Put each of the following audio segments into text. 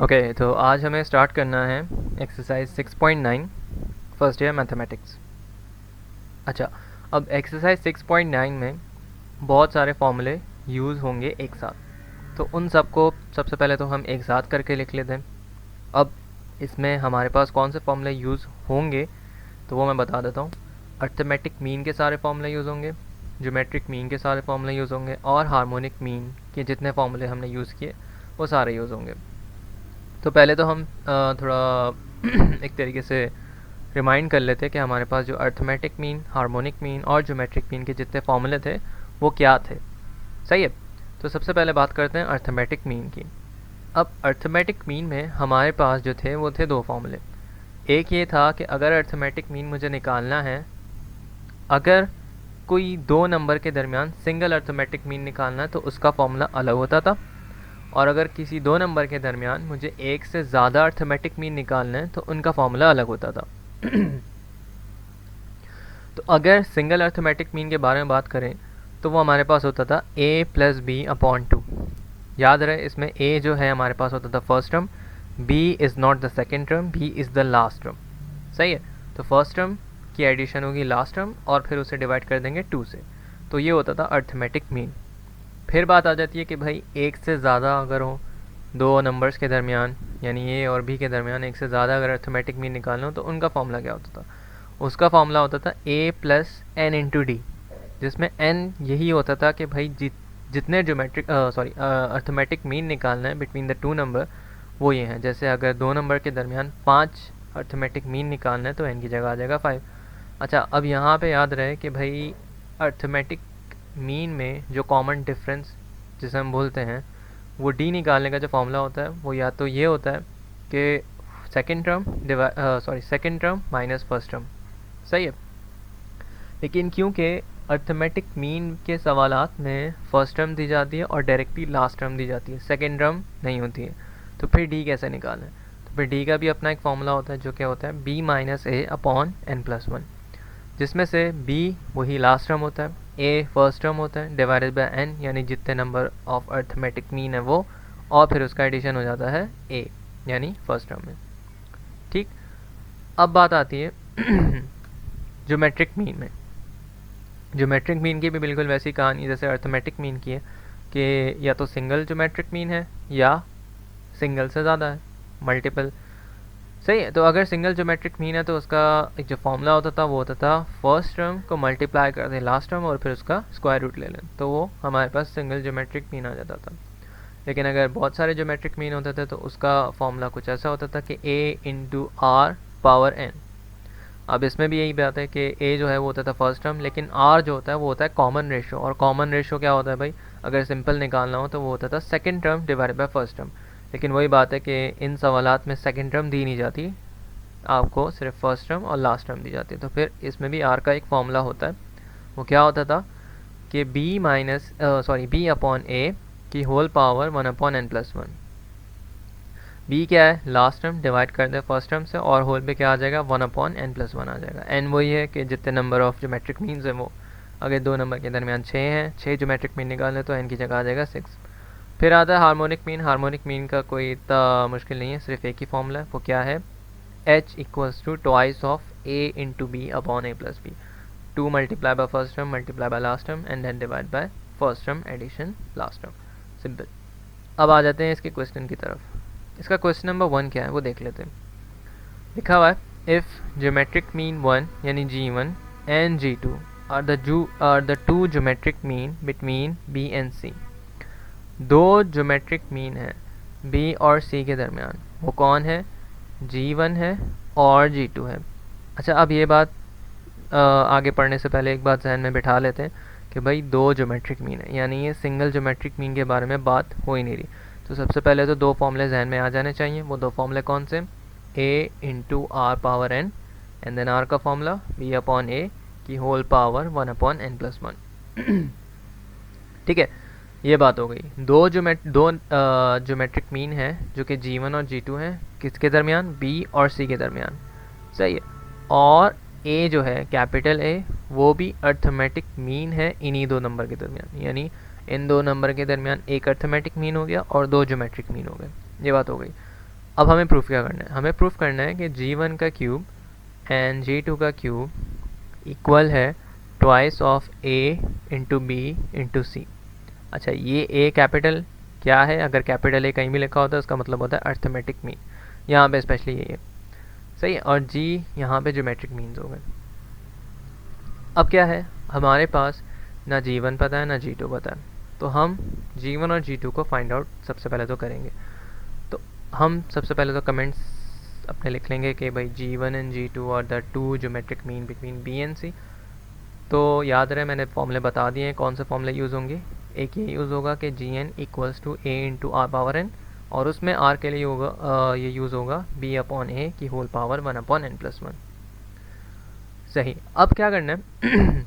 Okay तो आज हमें स्टार्ट करना है एक्सरसाइज 6.9 फर्स्ट ईयर मैथमेटिक्स। अच्छा, अब एक्सरसाइज 6.9 में बहुत सारे फॉर्मूले यूज़ होंगे एक साथ, तो उन सबको सबसे पहले तो हम एक साथ करके लिख लेते हैं। अब इसमें हमारे पास कौन से फॉर्मूले यूज़ होंगे तो वो मैं बता देता हूँ। अर्थमेटिक मीन के सारे फॉर्मूले यूज़ होंगे, ज्योमेट्रिक मीन के सारे फॉर्मूले यूज़ होंगे और हार्मोनिक मीन के जितने फॉर्मूले हमने यूज़ किए वो सारे यूज़ होंगे। तो पहले तो हम थोड़ा एक तरीके से रिमाइंड कर लेते हैं कि हमारे पास जो अर्थमेटिक मीन, हार्मोनिक मीन और ज्योमेट्रिक मीन के जितने फॉर्मूले थे वो क्या थे। सही है, तो सबसे पहले बात करते हैं अर्थमेटिक मीन की। अब अर्थमेटिक मीन में हमारे पास जो थे वो थे दो फॉर्मूले। एक ये था कि अगर अर्थमेटिक मीन मुझे निकालना है, अगर कोई दो नंबर के दरमियान सिंगल अर्थमेटिक मीन निकालना है तो उसका फॉर्मूला अलग होता था, और अगर किसी दो नंबर के दरमियान मुझे एक से ज़्यादा अर्थमेटिक मीन निकालना है तो उनका फॉर्मूला अलग होता था। तो अगर सिंगल अर्थमेटिक मीन के बारे में बात करें तो वो हमारे पास होता था a प्लस बी अपॉन 2। याद रहे, इसमें a जो है हमारे पास होता था first term, b is not the second term, b is the last term. सही है, तो फर्स्ट टर्म की एडिशन होगी लास्ट टर्म और फिर उसे डिवाइड कर देंगे 2 से, तो ये होता था अर्थमेटिक मीन। फिर बात आ जाती है कि भाई एक से ज़्यादा अगर हो दो नंबर्स के दरमियान, यानी ए और बी के दरमियान एक से ज़्यादा अगर अर्थमेटिक मीन निकालना हो तो उनका फॉर्मूला क्या होता था। उसका फॉर्मूला होता था a plus n into d, जिसमें n यही होता था कि भाई जितने ज्योमेट्रिक अर्थमेटिक मीन निकालना है बिटवीन द टू नंबर वो ये हैं। जैसे अगर दो नंबर के दरमियान 5 अर्थमेटिक मीन निकालना है तो n की जगह आ जाएगा 5। अच्छा, अब यहाँ पे याद रहे कि भाई अर्थमेटिक मीन में जो कॉमन डिफरेंस जिसे हम बोलते हैं वो d निकालने का जो फॉर्मूला होता है वो या तो ये होता है कि second term minus first term. सही है, लेकिन क्योंकि अर्थमेटिक मीन के सवालात में फर्स्ट टर्म दी जाती है और डायरेक्टली लास्ट टर्म दी जाती है, सेकेंड टर्म नहीं होती है, तो फिर डी कैसे निकालें। तो फिर डी का भी अपना एक फॉर्मूला होता है जो क्या होता है b माइनस ए अपॉन एन प्लस वन, जिसमें से b वही लास्ट टर्म होता है, a फर्स्ट टर्म होता है डिवाइडेड बाय n, यानी जितने नंबर ऑफ अर्थमेटिक मीन है वो, और फिर उसका एडिशन हो जाता है a यानी फर्स्ट टर्म में। ठीक, अब बात आती है ज्योमेट्रिक मीन में। ज्योमेट्रिक मीन की भी बिल्कुल वैसी कहानी जैसे अर्थमेटिक मीन की है कि या तो सिंगल ज्योमेट्रिक मीन है या सिंगल से ज़्यादा है, मल्टीपल। सही है, तो अगर सिंगल ज्योमेट्रिक मीन है तो उसका एक जो फॉर्मूला होता था वो होता था फर्स्ट टर्म को मल्टीप्लाई कर दें लास्ट टर्म और फिर उसका स्क्वायर रूट ले लें, तो वो हमारे पास सिंगल ज्योमेट्रिक मीन आ जाता था। लेकिन अगर बहुत सारे ज्योमेट्रिक मीन होते थे तो उसका फॉर्मूला कुछ ऐसा होता था कि a into r power n। अब इसमें भी यही बात है कि a जो है वो होता था फर्स्ट टर्म, लेकिन r जो होता है वो होता है कॉमन रेशो, और कॉमन रेशो क्या होता है भाई, अगर सिंपल निकालना हो तो वो होता था second term divided by first term. लेकिन वही बात है कि इन सवालात में सेकेंड टर्म दी नहीं जाती, आपको सिर्फ फर्स्ट टर्म और लास्ट टर्म दी जाती है। तो फिर इसमें भी r का एक फॉर्मूला होता है, वो क्या होता था कि b अपॉन a की whole power 1 upon n plus one. b क्या है, लास्ट टर्म डिवाइड कर दे फर्स्ट टर्म से और होल पे क्या आ जाएगा 1 अपॉन n प्लस वन आ जाएगा। n वही है कि जितने नंबर ऑफ ज्योमेट्रिक मीन्स है वो, अगर दो नंबर के दरमियान 6 हैं, 6 ज्योमेट्रिक मीन निकालने तो n की जगह आ जाएगा 6। फिर आता है हार्मोनिक मीन। हार्मोनिक मीन का कोई इतना मुश्किल नहीं है, सिर्फ एक ही फॉर्मूला है, वो क्या है h equals to twice of a into B upon a plus B, 2 multiply by first term multiply by last term and then divide by first term addition last term. Simple. अब आ जाते हैं इसके question की तरफ। इसका question number 1 क्या है वो देख लेते हैं। लिखा हुआ है इफ़ ज्योमेट्रिक मीन 1 यानी g1 and g2 are the two geometric mean between b and c। दो ज्योमेट्रिक मीन है b और c के दरमियान, वो कौन है, g1 है और g2 है। अच्छा, अब ये बात आगे पढ़ने से पहले एक बात जहन में बिठा लेते हैं कि भाई दो ज्योमेट्रिक मीन है, यानी ये सिंगल ज्योमेट्रिक मीन के बारे में बात हो ही नहीं रही। तो सबसे पहले तो दो फॉर्मूले जहन में आ जाने चाहिए। वो दो फॉर्मूले कौन से, a into r power n and then r का फॉर्मूला b अपॉन a की whole power 1 upon n plus one. ठीक है, ये बात हो गई। दो ज्योमेट्रिक मीन है जो कि g1 और g2 हैं, किसके दरमियान, b और c के दरमियान। सही है, और a जो है कैपिटल A वो भी अर्थमेटिक मीन है इन्हीं दो नंबर के दरमियान, यानी इन दो नंबर के दरमियान एक अर्थमेटिक मीन हो गया और दो ज्योमेट्रिक मीन हो गए। ये बात हो गई। अब हमें प्रूफ क्या करना है, हमें प्रूफ करना है कि G1 का क्यूब एंड G2 का क्यूब इक्वल है twice of A into B into C। अच्छा, ये A कैपिटल क्या है, अगर कैपिटल A कहीं भी लिखा होता है उसका मतलब होता है अर्थमेटिक मीन, यहाँ पे स्पेशली ये है, सही है, और G यहाँ पे ज्योमेट्रिक मीन्स हो गए। अब क्या है, हमारे पास ना G1 पता है ना G2 पता है, तो हम G1 और G2 को फाइंड आउट सबसे पहले तो करेंगे। तो हम सबसे पहले तो कमेंट्स अपने लिख लेंगे कि भाई G1 and G2 are the two geometric mean between B and C। तो याद रहे मैंने फॉर्मूले बता दिए हैं, कौन से फॉर्मूले यूज़ होंगे। एक ये यूज़ होगा कि Gn equals to A into r power n, और उसमें R के लिए होगा ये यूज़ होगा B अपॉन A की होल पावर 1 अपॉन n+1। सही, अब क्या करना है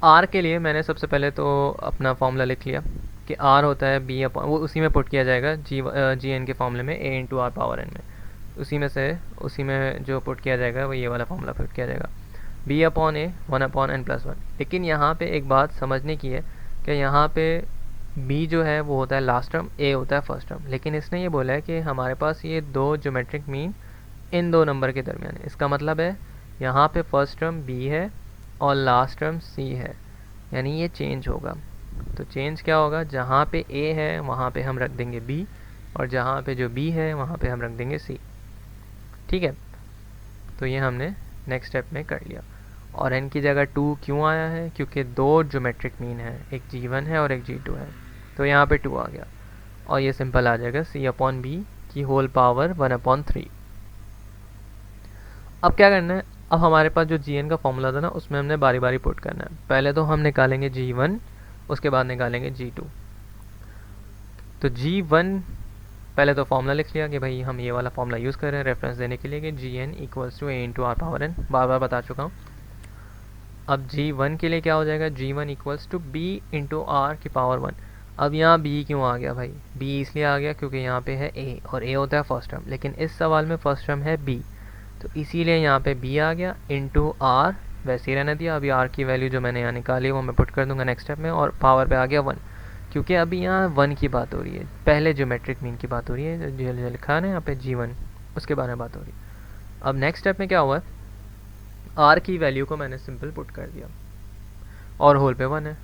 R के लिए मैंने सबसे पहले तो अपना फॉर्मूला लिख लिया कि R होता है B अपॉन, वो उसी में पुट किया जाएगा जी एन के फॉर्मूले में A into r power n में, उसी में जो पुट किया जाएगा वो ये वाला फॉर्मूला पुट किया जाएगा, B upon A 1 upon n+1। लेकिन यहाँ पे एक बात समझने की है कि यहाँ पे B जो है वो होता है लास्ट टर्म, A होता है फर्स्ट टर्म, लेकिन इसने ये बोला है कि हमारे पास ये दो ज्योमेट्रिक मीन इन दो नंबर के दरमियान है। इसका मतलब है यहाँ पे फर्स्ट टर्म B है और लास्ट टर्म C है, यानी ये चेंज होगा। तो चेंज क्या होगा, जहाँ पे A है वहाँ पे हम रख देंगे B, और जहाँ पे जो B है वहाँ पे हम रख देंगे C। ठीक है, तो ये हमने नेक्स्ट स्टेप में कर लिया। और n की जगह 2 क्यों आया है, क्योंकि दो ज्योमेट्रिक मीन है, एक G1 है और एक G2 है, तो यहाँ पे 2 आ गया, और ये सिंपल आ जाएगा C अपॉन B की होल पावर 1/3। अब क्या करना है, अब हमारे पास जो Gn का फॉर्मूला था ना उसमें हमने बारी बारी पुट करना है। पहले तो हम निकालेंगे G1, उसके बाद निकालेंगे G2। तो G1 पहले तो फॉर्मूला लिख लिया कि भाई हम ये वाला फॉर्मूला यूज़ कर रहे हैं रेफरेंस देने के लिए कि Gn equals to A into r power n, बार बार बता चुका हूँ। अब G1 के लिए क्या हो जाएगा, G1 equals to B into r की पावर 1। अब यहाँ B क्यों आ गया भाई, B इसलिए आ गया क्योंकि यहाँ पे है A और A होता है फर्स्ट टर्म, लेकिन इस सवाल में फर्स्ट टर्म है B, तो इसीलिए यहाँ पे B आ गया इंटू आर, वैसे ही रहने दिया। अभी R की वैल्यू जो मैंने यहाँ निकाली वो मैं पुट कर दूंगा नेक्स्ट स्टेप में, और पावर पे आ गया 1, क्योंकि अभी यहाँ 1 की बात हो रही है, पहले ज्योमेट्रिक मीन की बात हो रही है, जो लिखा है ना यहाँ पे G1, उसके बारे में बात हो रही है। अब नेक्स्ट स्टेप में क्या हुआ है, R की वैल्यू को मैंने सिंपल पुट कर दिया, और होल पे 1 है,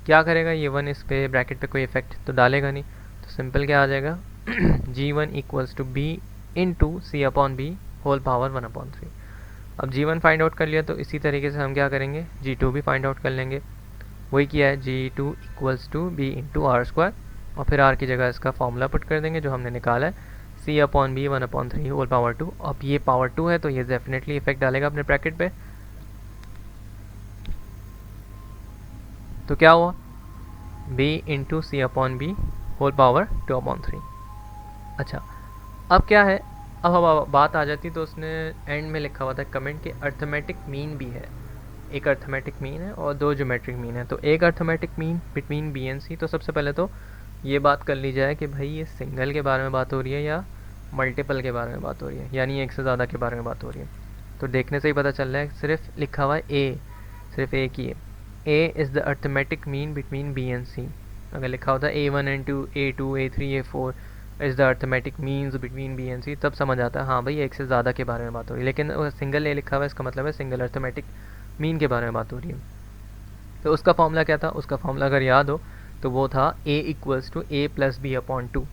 क्या करेगा ये 1 इस पे ब्रैकेट पे कोई इफेक्ट तो डालेगा नहीं, तो सिंपल क्या आ जाएगा G1 equals to B into C upon B whole power 1/3। अब G1 फाइंड आउट कर लिया, तो इसी तरीके से हम क्या करेंगे G2 भी फाइंड आउट कर लेंगे। वही किया है, G2 equals to B into r square, और फिर R की जगह इसका फॉर्मूला पुट कर देंगे जो हमने निकाला है, C upon B 1/3 whole power 2। अब ये पावर 2 है तो ये डेफिनेटली इफेक्ट डालेगा अपने ब्रैकेट पे, तो क्या हुआ B into C upon B whole power 2/3। अच्छा, अब क्या है, अब बात आ जाती तो उसने एंड में लिखा हुआ था कमेंट के अर्थमेटिक मीन भी है, एक अर्थमेटिक मीन है और दो ज्योमेट्रिक मीन है। तो एक arithmetic mean between B and C, तो सबसे पहले तो ये बात कर ली जाए कि भाई ये सिंगल के बारे में बात हो रही है या मल्टीपल के बारे में बात हो रही है, यानी एक से ज़्यादा के बारे में बात हो रही है। तो देखने से ही पता चल रहा है, सिर्फ लिखा हुआ है A, सिर्फ एक ही है, A is the arithmetic mean between B and C। अगर लिखा होता है A1 N2 A2 A3 A4 is the arithmetic means between B and C, तब समझ आता है हाँ भाई एक से ज़्यादा के बारे में बात हो रही है, लेकिन सिंगल ए लिखा हुआ है इसका मतलब है सिंगल अर्थमेटिक मीन के बारे में बात हो रही है। तो उसका फॉर्मूला क्या था, उसका फॉर्मूला अगर याद हो तो वो था A equals to A plus B upon 2।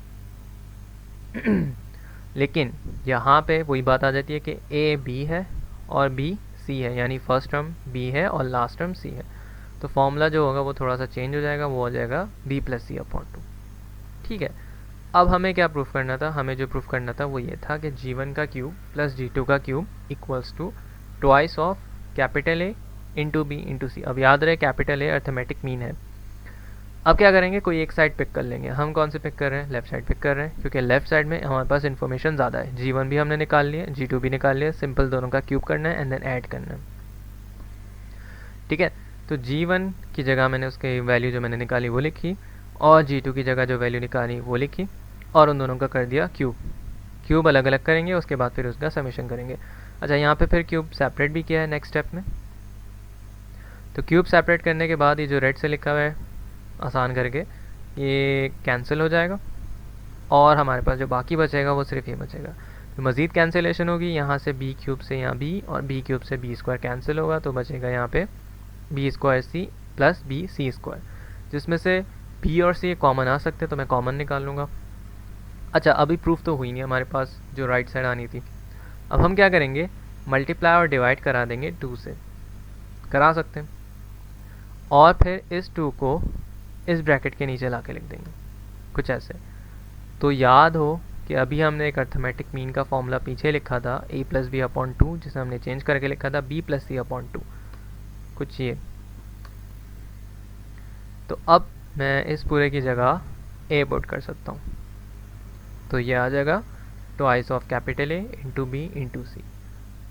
लेकिन यहाँ पे वही बात आ जाती है कि A B है और B C है, यानी फर्स्ट टर्म B है और लास्ट टर्म C है, तो फॉर्मूला जो होगा वो थोड़ा सा चेंज हो जाएगा, वो हो जाएगा B प्लस C अपॉन 2। ठीक है, अब हमें क्या प्रूफ करना था, हमें जो प्रूफ करना था वो ये था कि G1 का क्यूब प्लस G2 का cube equals to twice of capital A into B into C। अब याद रहे कैपिटल A अर्थमेटिक मीन है। अब क्या करेंगे, कोई एक साइड पिक कर लेंगे, हम कौन से पिक कर रहे हैं, लेफ्ट साइड पिक कर रहे हैं, क्योंकि लेफ्ट साइड में हमारे पास इन्फॉर्मेशन ज़्यादा है। G1 भी हमने निकाल लिया, G2 भी निकाल लिया, सिंपल दोनों का क्यूब करना है एंड देन ऐड करना है। ठीक है, तो G1 की जगह मैंने उसकी वैल्यू जो मैंने निकाली वो लिखी, और G2 की जगह जो वैल्यू निकाली वो लिखी, और उन दोनों का कर दिया क्यूब। क्यूब अलग अलग करेंगे, उसके बाद फिर उसका समेशन करेंगे। अच्छा, यहाँ पे फिर क्यूब सेपरेट भी किया है नेक्स्ट स्टेप में। तो क्यूब सेपरेट करने के बाद ये जो रेड से लिखा हुआ है आसान करके ये कैंसिल हो जाएगा, और हमारे पास जो बाकी बचेगा वो सिर्फ ये बचेगा। तो मज़ीद कैंसिलेशन होगी, यहाँ से बी क्यूब से यहाँ बी और बी क्यूब से बी स्क्वायर कैंसिल होगा, तो बचेगा यहाँ पे B square C plus B C square, जिसमें से बी और सी कॉमन आ सकते हैं, तो मैं कॉमन निकाल लूँगा। अच्छा, अभी प्रूफ तो हुई नहीं हमारे पास जो राइट साइड आनी थी। अब हम क्या करेंगे, मल्टीप्लाई और डिवाइड करा देंगे 2 से, करा सकते हैं, और फिर इस 2 को इस ब्रैकेट के नीचे ला के लिख देंगे कुछ ऐसे। तो याद हो कि अभी हमने एक अर्थमेटिक मीन का फॉर्मूला पीछे लिखा था a प्लस बी अपॉन 2, जिसे हमने चेंज करके लिखा था b प्लस सी अपॉन 2, कुछ ये। तो अब मैं इस पूरे की जगह a पुट कर सकता हूँ, तो ये आ जाएगा twice of capital A into B into C,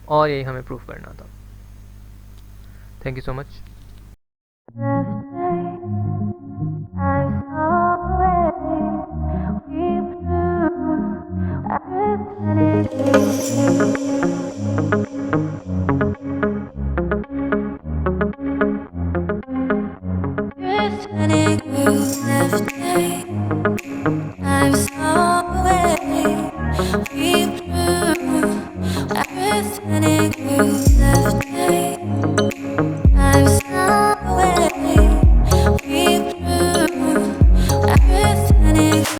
और यही हमें प्रूफ करना था। Thank you so much. Left